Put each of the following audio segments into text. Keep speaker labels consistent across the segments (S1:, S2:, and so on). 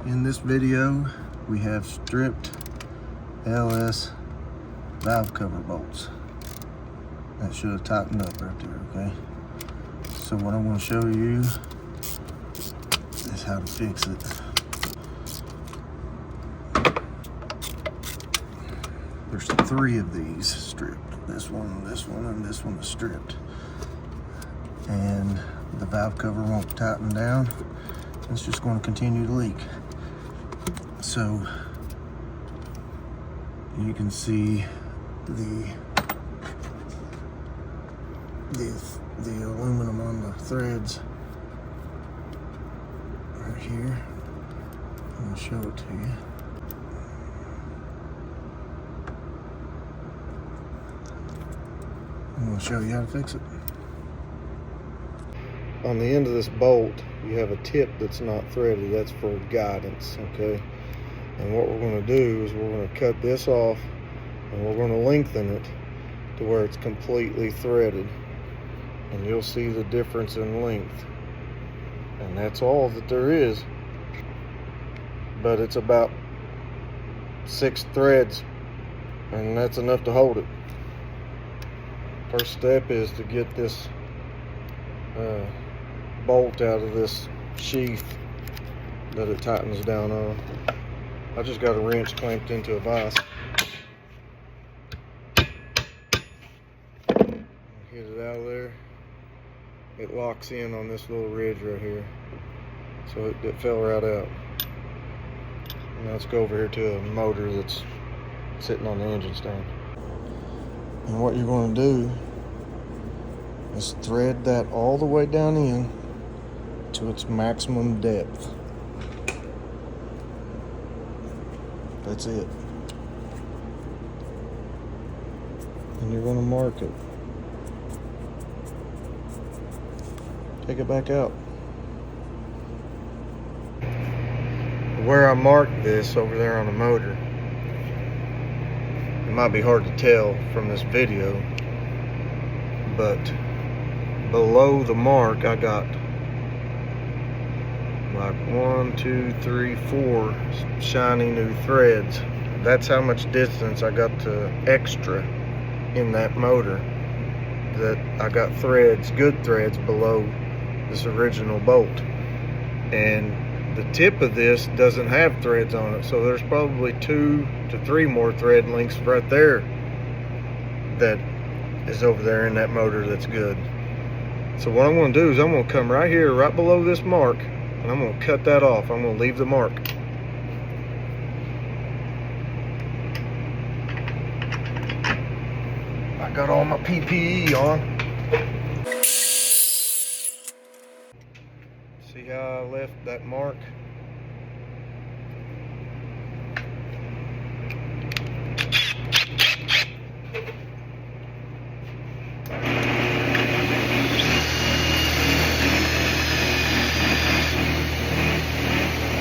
S1: In this video, we have stripped LS valve cover bolts. That should have tightened up right there, okay? So what I'm going to show you is how to fix it. There's 3 of these stripped. This one, and this one is stripped. And the valve cover won't tighten down. It's just going to continue to leak. So you can see the aluminum on the threads right here. I'm going to show it to you. I'm going to show you how to fix it. On the end of this bolt, you have a tip that's not threaded. That's for guidance, okay? And what we're going to do is we're going to cut this off and we're going to lengthen it to where it's completely threaded. And you'll see the difference in length. And that's all that there is. But it's about 6 threads, and that's enough to hold it. First step is to get this bolt out of this sheath that it tightens down on. I just got a wrench clamped into a vise. Get it out of there. It locks in on this little ridge right here, so it fell right out. Now let's go over here to a motor that's sitting on the engine stand. And what you're going to do is thread that all the way down in to its maximum depth. That's it. And you're going to mark it. Take it back out. Where I marked this over there on the motor, it might be hard to tell from this video, but below the mark I got like 1, 2, 3, 4 shiny new threads. That's how much distance I got to extra in that motor, that I got threads, good threads, below this original bolt. And the tip of this doesn't have threads on it, so there's probably 2 to 3 more thread lengths right there that is over there in that motor that's good. So what I'm going to do is I'm going to come right here, right below this mark, and I'm going to cut that off. I'm going to leave the mark. I got all my PPE on. See how I left that mark?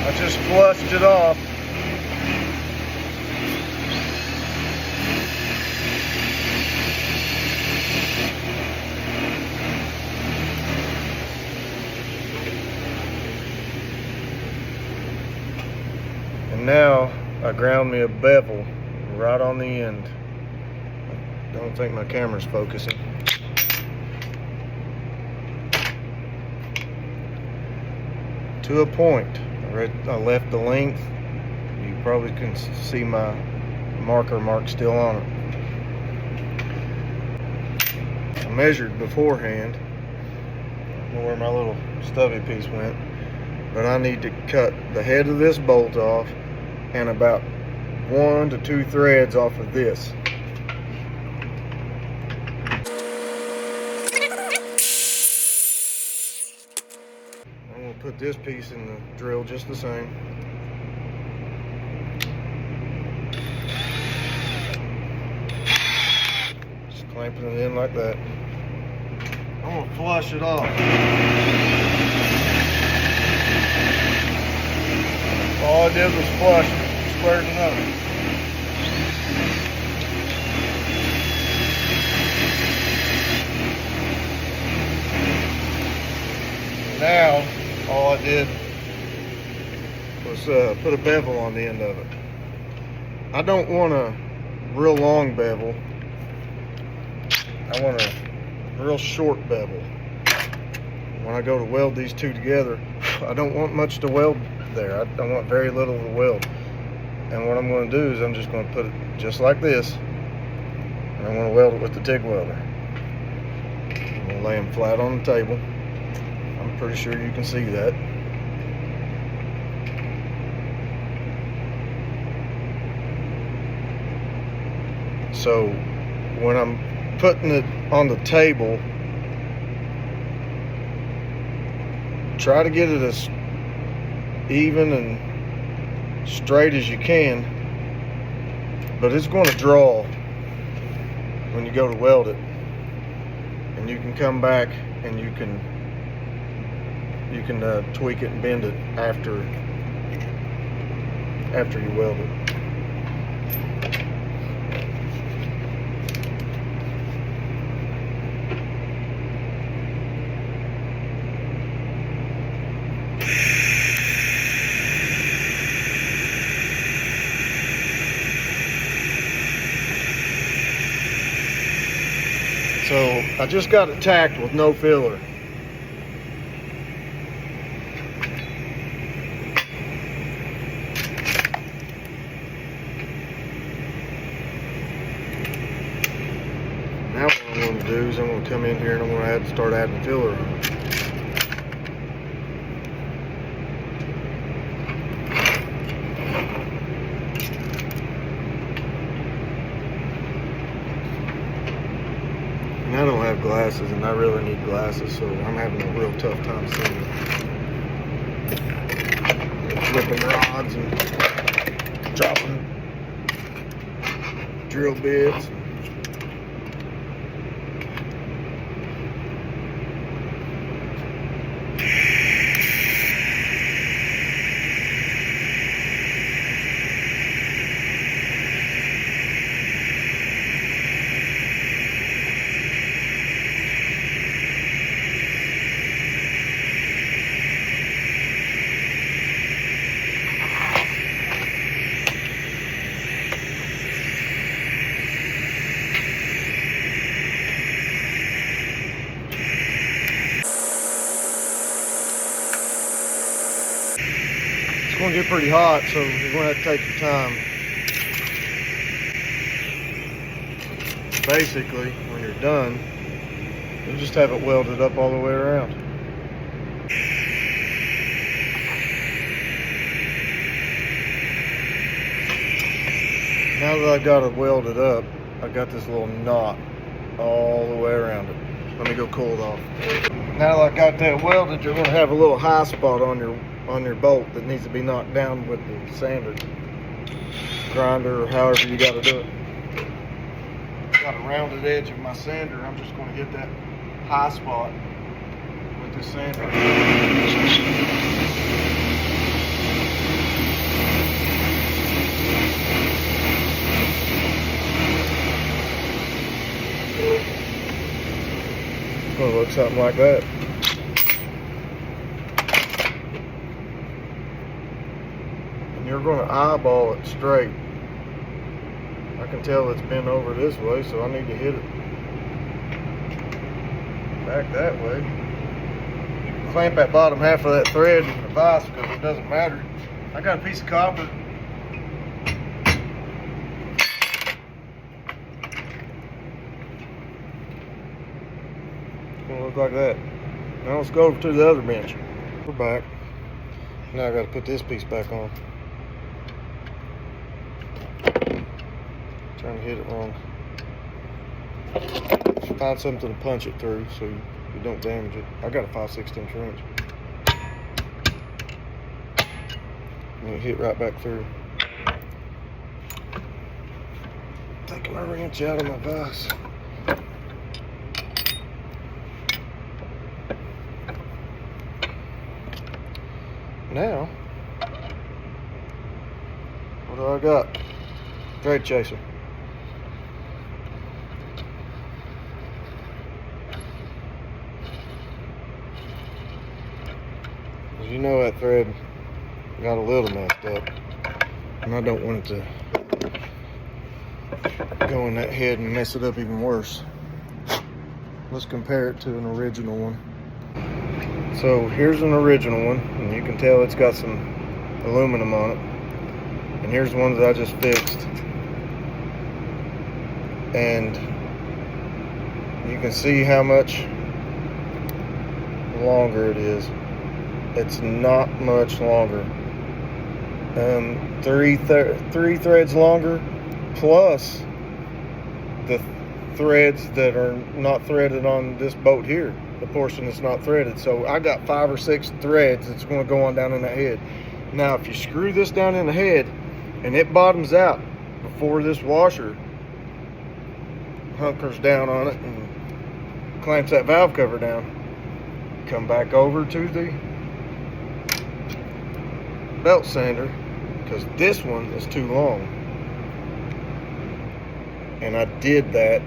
S1: I just flushed it off. And now I ground me a bevel right on the end. I don't think my camera's focusing. To a point. I left the length. You probably can see my marker mark still on it. I measured beforehand. I don't know where my little stubby piece went, but I need to cut the head of this bolt off and about 1 to 2 threads off of this. I'm going to put this piece in the drill just the same. Just clamping it in like that. I'm going to flush it off. All I did was flush it, squared it up. Now, all I did was was put a bevel on the end of it. I don't want a real long bevel. I want a real short bevel. When I go to weld these two together, I don't want much to weld there. I want very little to weld. And what I'm going to do is I'm just going to put it just like this, and I'm going to weld it with the TIG welder. I'm going to lay them flat on the table. I'm pretty sure you can see that. So when I'm putting it on the table, try to get it as even and straight as you can, but it's going to draw when you go to weld it, and you can come back and you can tweak it and bend it after you weld it. So I just got it tacked with no filler. Now what I'm going to do is I'm going to come in here and I'm going to start adding filler. And I don't have glasses, and I really need glasses, so I'm having a real tough time seeing it. Flipping rods and dropping drill bits. It's going to get pretty hot, so you're going to have to take your time. Basically, when you're done, you'll just have it welded up all the way around. Now that I got it welded up, I got this little knot all the way around it. Let me go cool it off. Now that I got that welded, you're going to have a little high spot on your bolt that needs to be knocked down with the sander, grinder, or however you got to do it. Got a rounded edge of my sander. I'm just going to hit that high spot with the sander. It's going to look something like that. You're going to eyeball it straight. I can tell it's bent over this way, so I need to hit it back that way. You can clamp that bottom half of that thread in the vise because it doesn't matter. I got a piece of copper. It's going to look like that. Now let's go over to the other bench. We're back. Now I got to put this piece back on. Trying to hit it wrong. Find something to punch it through so you don't damage it. I got a 5/16 wrench. And it hit right back through. Taking my wrench out of my vise. Now, what do I got? Thread chaser. You know that thread got a little messed up, and I don't want it to go in that head and mess it up even worse. Let's compare it to an original one. So here's an original one, and you can tell it's got some aluminum on it. And here's the one that I just fixed. And you can see how much longer it is. It's not much longer. Three threads longer, plus the threads that are not threaded on this boat here, the portion that's not threaded. So I got 5 or 6 threads that's going to go on down in that head. Now if you screw this down in the head and it bottoms out before this washer hunkers down on it and clamps that valve cover down, come back over to the belt sander, because this one is too long. And I did that.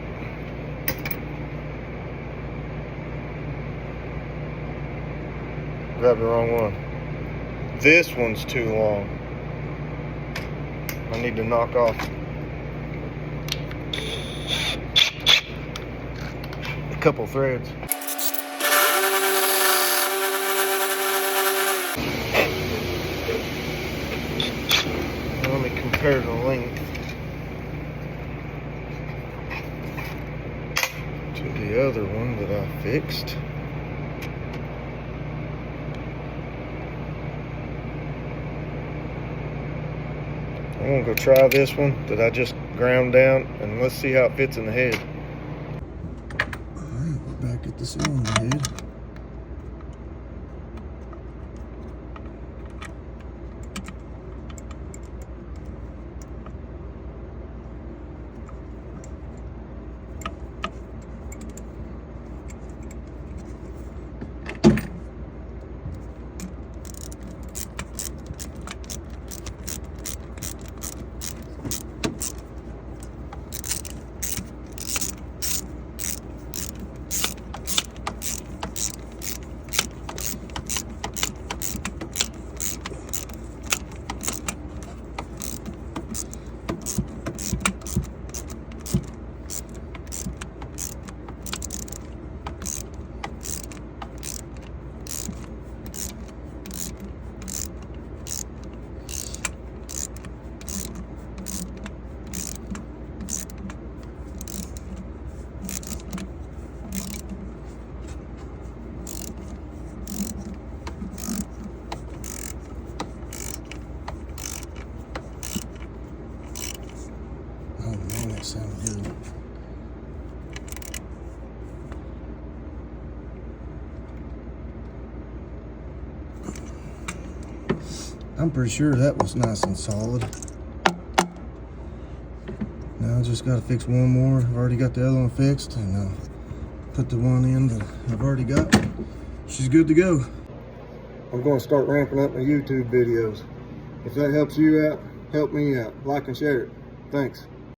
S1: Grabbed the wrong one. This one's too long. I need to knock off a couple threads. Let me compare the length to the other one that I fixed. I'm gonna go try this one that I just ground down, and let's see how it fits in the head. Alright, we're back at the cylinder head. Oh man, that sounds good. I'm pretty sure that was nice and solid. Now I just got to fix one more. I've already got the other one fixed, and put the one in that I've already got. She's good to go. I'm going to start ramping up my YouTube videos. If that helps you out, help me out. Like and share it. Thanks.